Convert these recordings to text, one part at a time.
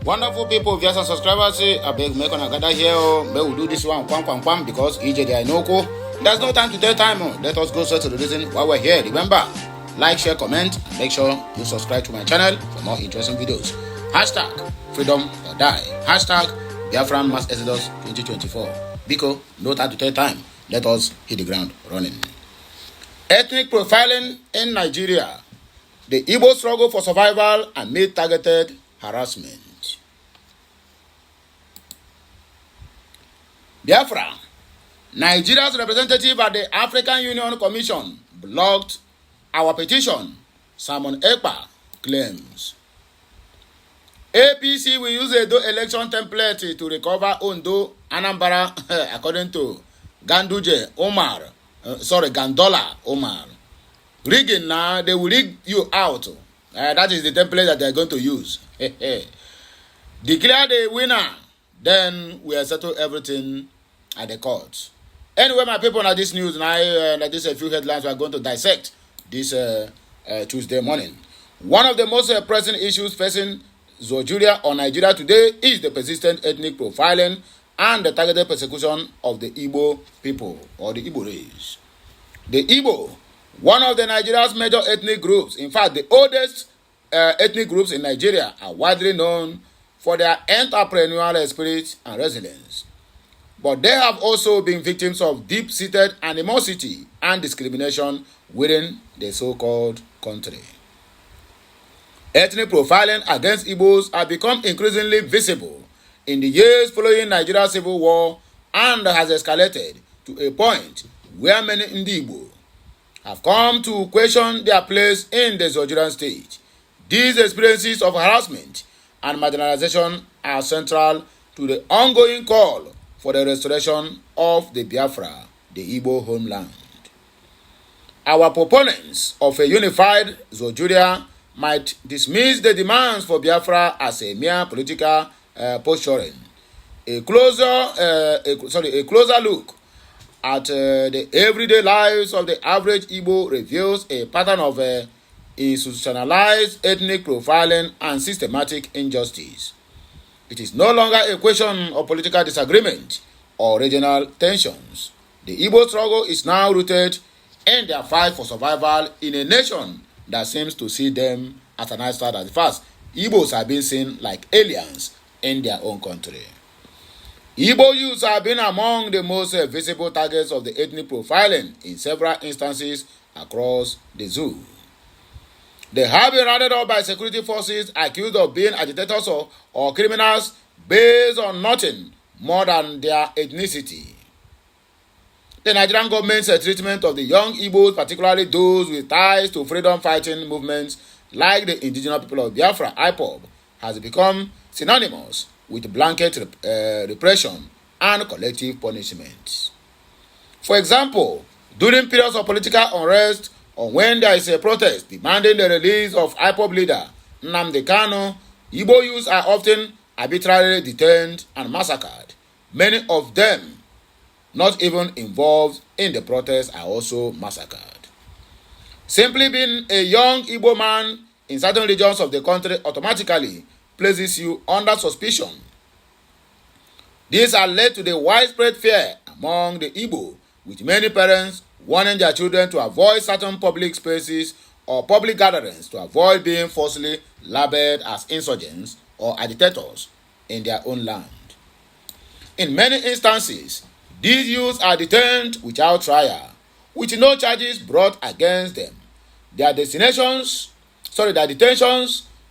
Wonderful people, viewers and subscribers, I beg make on gather here. May we do this one, pam, because EJ they know. There's no time to tell time. Let us go straight to the reason why we're here. Remember, like, share, comment, and make sure you subscribe to my channel for more interesting videos. Hashtag freedom or die. Hashtag Biafra mass exodus 2024. Biko, no time to tell time. Let us hit the ground running. Ethnic profiling in Nigeria. The Igbo struggle for survival amid targeted harassment. Biafra. Nigeria's representative at the African Union Commission blocked our petition, Simon Ekpa claims. APC will use a election template to recover Ondo, Anambra, according to Gandola Omar. Rigging now, they will rig you out. That is the template that they are going to use. Declare the winner, then we will settle everything at the court. Anyway, my people, now this news, now this a few headlines we are going to dissect this Tuesday morning. One of the most pressing issues facing Zoogeria or Nigeria today is the persistent ethnic profiling and the targeted persecution of the Igbo people or the Igbo race. The Igbo, one of the Nigeria's major ethnic groups, in fact, the oldest ethnic groups in Nigeria, are widely known for their entrepreneurial spirit and resilience. But they have also been victims of deep-seated animosity and discrimination within the so-called country. Ethnic profiling against Igbos has become increasingly visible in the years following Nigeria's civil war and has escalated to a point where many Igbo have come to question their place in the Zoogerian state. These experiences of harassment and marginalization are central to the ongoing call for the restoration of the Biafra, the Igbo homeland. Our proponents of a unified Zoogeria might dismiss the demands for Biafra as a mere political posturing. A closer look at the everyday lives of the average Igbo reveals a pattern of institutionalized ethnic profiling and systematic injustice. It is no longer a question of political disagreement or regional tensions. The Igbo struggle is now rooted in their fight for survival in a nation that seems to see them as an outsider. At first, Igbos are being seen like aliens in their own country. Igbo youths have been among the most visible targets of the ethnic profiling in several instances across the ZUU. They have been rounded up by security forces accused of being agitators or criminals based on nothing more than their ethnicity. The Nigerian government's treatment of the young Igbos, particularly those with ties to freedom-fighting movements like the indigenous people of Biafra, IPOB, has become synonymous with blanket repression and collective punishment. For example, during periods of political unrest or when there is a protest demanding the release of IPOB leader Nnamdi Kanu, Igbo youths are often arbitrarily detained and massacred. Many of them not even involved in the protest are also massacred. Simply being a young Igbo man in certain regions of the country automatically places you under suspicion. These are led to the widespread fear among the Igbo, with many parents warning their children to avoid certain public spaces or public gatherings to avoid being falsely labeled as insurgents or agitators in their own land. In many instances, these youths are detained without trial, with no charges brought against them. Their detentions,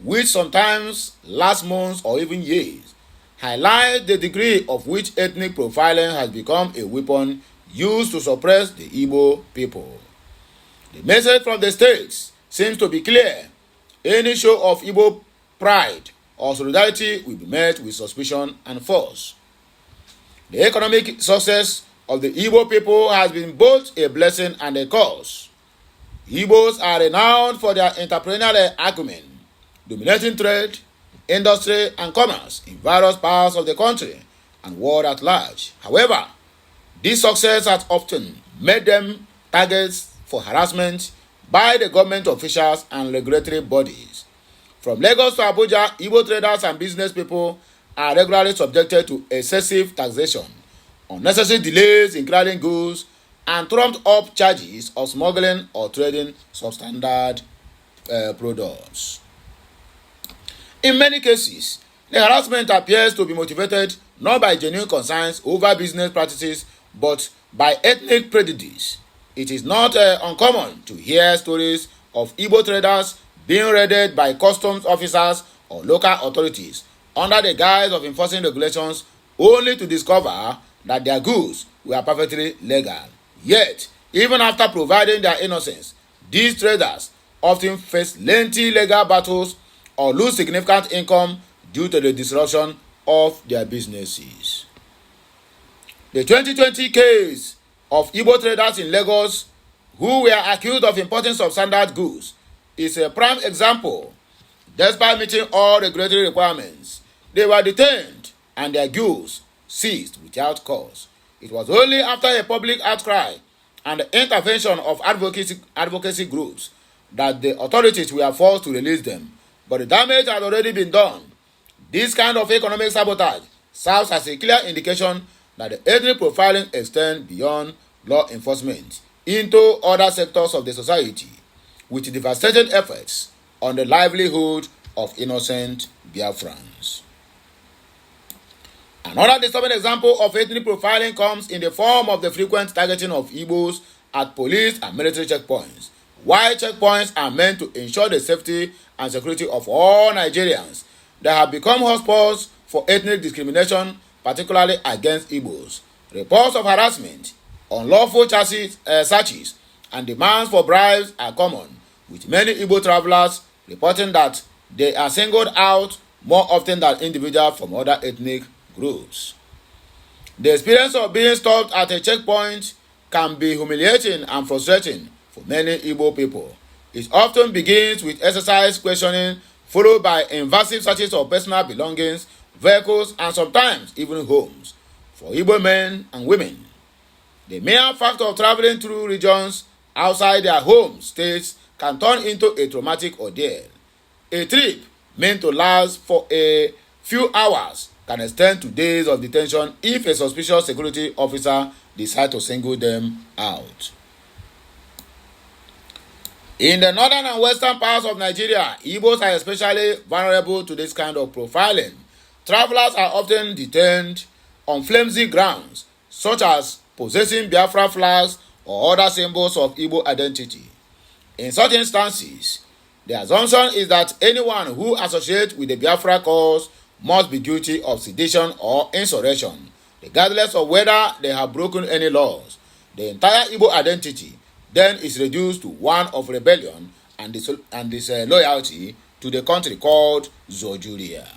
which sometimes last months or even years, highlight the degree of which ethnic profiling has become a weapon used to suppress the Igbo people. The message from the states seems to be clear. Any show of Igbo pride or solidarity will be met with suspicion and force. The economic success of the Igbo people has been both a blessing and a curse. Igbos are renowned for their entrepreneurial acumen, dominating trade, industry, and commerce in various parts of the country and world at large. However, this success has often made them targets for harassment by the government officials and regulatory bodies. From Lagos to Abuja, Igbo traders and business people are regularly subjected to excessive taxation, unnecessary delays in clearing goods, and trumped-up charges of smuggling or trading substandard products. In many cases, the harassment appears to be motivated not by genuine concerns over business practices but by ethnic prejudice. It is not uncommon to hear stories of Igbo traders being raided by customs officers or local authorities under the guise of enforcing regulations, only to discover that their goods were perfectly legal. Yet, even after proving their innocence, these traders often face lengthy legal battles or lose significant income due to the disruption of their businesses. The 2020 case of Igbo traders in Lagos who were accused of importing substandard goods is a prime example. Despite meeting all regulatory requirements, they were detained and their goods seized without cause. It was only after a public outcry and the intervention of advocacy groups that the authorities were forced to release them. But the damage had already been done. This kind of economic sabotage serves as a clear indication that the ethnic profiling extends beyond law enforcement into other sectors of the society, with devastating effects on the livelihood of innocent Biafrans. Another disturbing example of ethnic profiling comes in the form of the frequent targeting of Igbos at police and military checkpoints. While checkpoints are meant to ensure the safety and security of all Nigerians, they have become hotspots for ethnic discrimination, particularly against Igbos. Reports of harassment, unlawful searches, and demands for bribes are common, with many Igbo travelers reporting that they are singled out more often than individuals from other ethnic groups. The experience of being stopped at a checkpoint can be humiliating and frustrating for many Igbo people. It often begins with exercise questioning, followed by invasive searches of personal belongings, vehicles, and sometimes even homes. For Igbo men and women, the mere fact of traveling through regions outside their home states can turn into a traumatic ordeal. A trip meant to last for a few hours can extend to days of detention if a suspicious security officer decides to single them out. In the northern and western parts of Nigeria, Igbos are especially vulnerable to this kind of profiling. Travelers are often detained on flimsy grounds, such as possessing Biafra flags or other symbols of Igbo identity. In such instances, the assumption is that anyone who associates with the Biafra cause must be guilty of sedition or insurrection, regardless of whether they have broken any laws. The entire Igbo identity then is reduced to one of rebellion and disloyalty to the country called Zoogeria.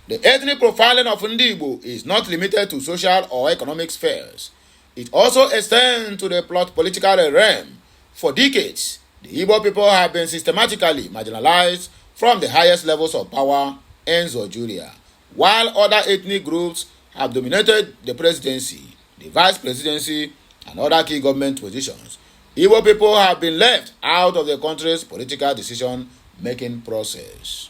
The ethnic profiling of Ndi Igbo is not limited to social or economic spheres. It also extends to the political realm. For decades, the Igbo people have been systematically marginalized from the highest levels of power in Zoogeria, while other ethnic groups have dominated the presidency, the vice presidency, and other key government positions. Igbo people have been left out of the country's political decision-making process.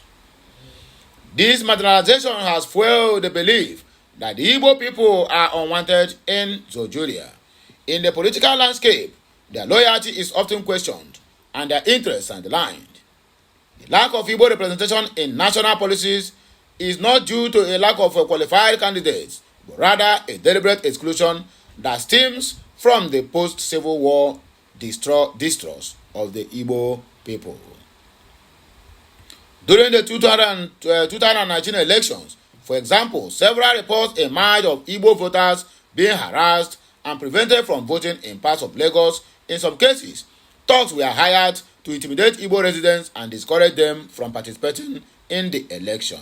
This marginalization has fueled the belief that the Igbo people are unwanted in Zoogeria. In the political landscape, their loyalty is often questioned and their interests underlined. The lack of Igbo representation in national policies is not due to a lack of qualified candidates, but rather a deliberate exclusion that stems from the post-Civil War distrust of the Igbo people. During the 2019 elections, for example, several reports emerged of Igbo voters being harassed and prevented from voting in parts of Lagos. In some cases, thugs were hired to intimidate Igbo residents and discourage them from participating in the election.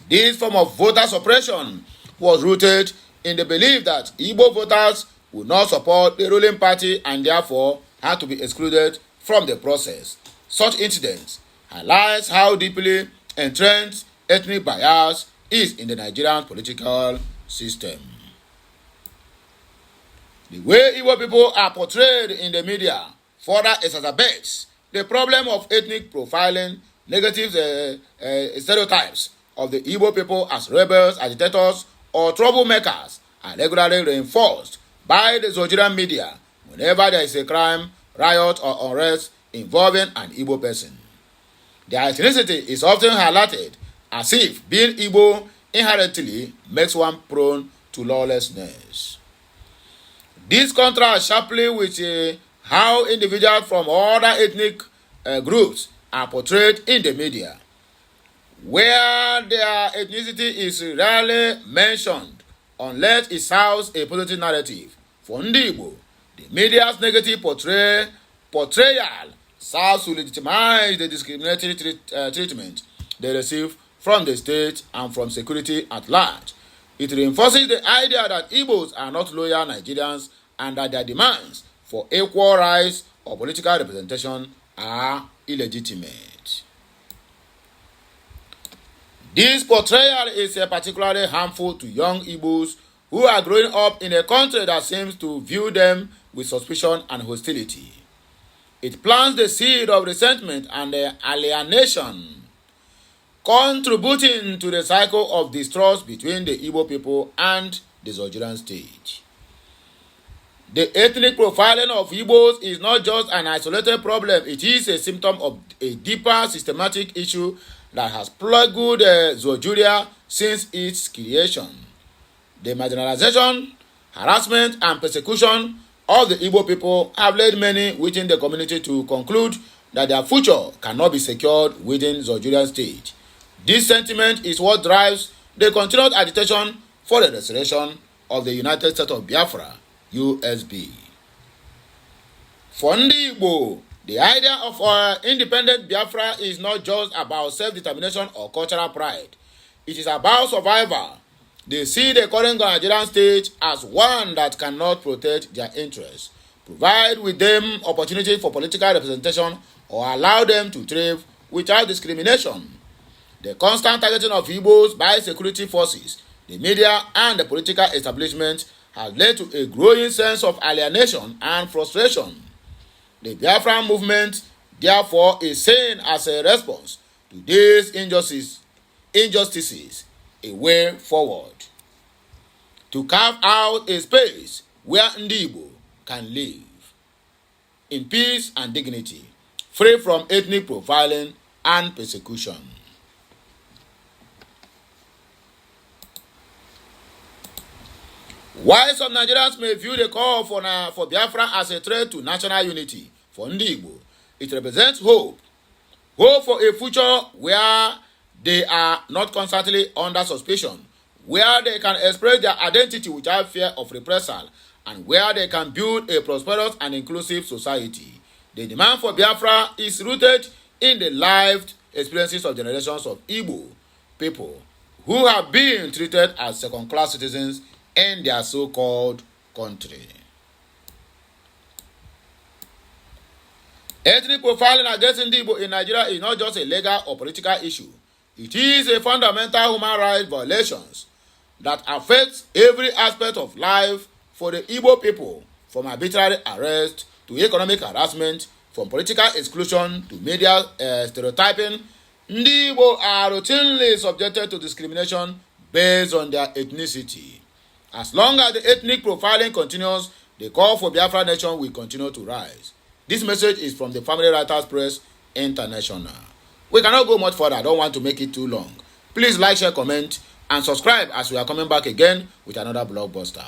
This form of voter suppression was rooted in the belief that Igbo voters would not support the ruling party and therefore had to be excluded from the process. Such incidents highlights how deeply entrenched ethnic bias is in the Nigerian political system. The way Igbo people are portrayed in the media further exacerbates the problem of ethnic profiling negative stereotypes of the Igbo people as rebels, agitators, or troublemakers are regularly reinforced by the Zoogeria media whenever there is a crime, riot, or unrest involving an Igbo person. Their ethnicity is often highlighted as if being Igbo inherently makes one prone to lawlessness. This contrasts sharply with how individuals from other ethnic groups are portrayed in the media, where their ethnicity is rarely mentioned unless it serves a positive narrative. For Ndi Igbo, the media's negative portrayal serves to legitimize the discriminatory treatment they receive from the state and from security at large. It reinforces the idea that Igbos are not loyal Nigerians and that their demands for equal rights or political representation are illegitimate. This portrayal is particularly harmful to young Igbos who are growing up in a country that seems to view them with suspicion and hostility. It plants the seed of resentment and alienation, contributing to the cycle of distrust between the Igbo people and the Zoogerian state. The ethnic profiling of Igbos is not just an isolated problem, it is a symptom of a deeper systematic issue that has plagued Zoogeria since its creation. The marginalization, harassment, and persecution of the Igbo people have led many within the community to conclude that their future cannot be secured within Zoogerian state. This sentiment is what drives the continued agitation for the restoration of the United States of Biafra, USB. For Ndi Igbo, the idea of independent Biafra is not just about self-determination or cultural pride. It is about survival. They see the current Nigerian state as one that cannot protect their interests, provide with them opportunity for political representation, or allow them to thrive without discrimination. The constant targeting of Igbos by security forces, the media, and the political establishment has led to a growing sense of alienation and frustration. The Biafra movement, therefore, is seen as a response to these injustices, a way forward. To carve out a space where Ndi Igbo can live in peace and dignity, free from ethnic profiling and persecution. While some Nigerians may view the call for Biafra as a threat to national unity, for Ndi Igbo, it represents hope. Hope for a future where they are not constantly under suspicion, where they can express their identity without fear of reprisal, and where they can build a prosperous and inclusive society. The demand for Biafra is rooted in the lived experiences of generations of Igbo people who have been treated as second-class citizens in their so-called country. Ethnic profiling against Ndi Igbo in Nigeria is not just a legal or political issue. It is a fundamental human rights violation that affects every aspect of life for the Igbo people, from arbitrary arrest to economic harassment, from political exclusion to media stereotyping. Ndi Igbo are routinely subjected to discrimination based on their ethnicity. As long as the ethnic profiling continues, the call for Biafra nation will continue to rise. This message is from the Family Writers Press International. We cannot go much further. I don't want to make it too long. Please like, share, comment, and subscribe as we are coming back again with another blockbuster.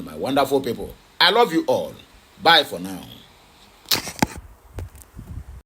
My wonderful people, I love you all. Bye for now.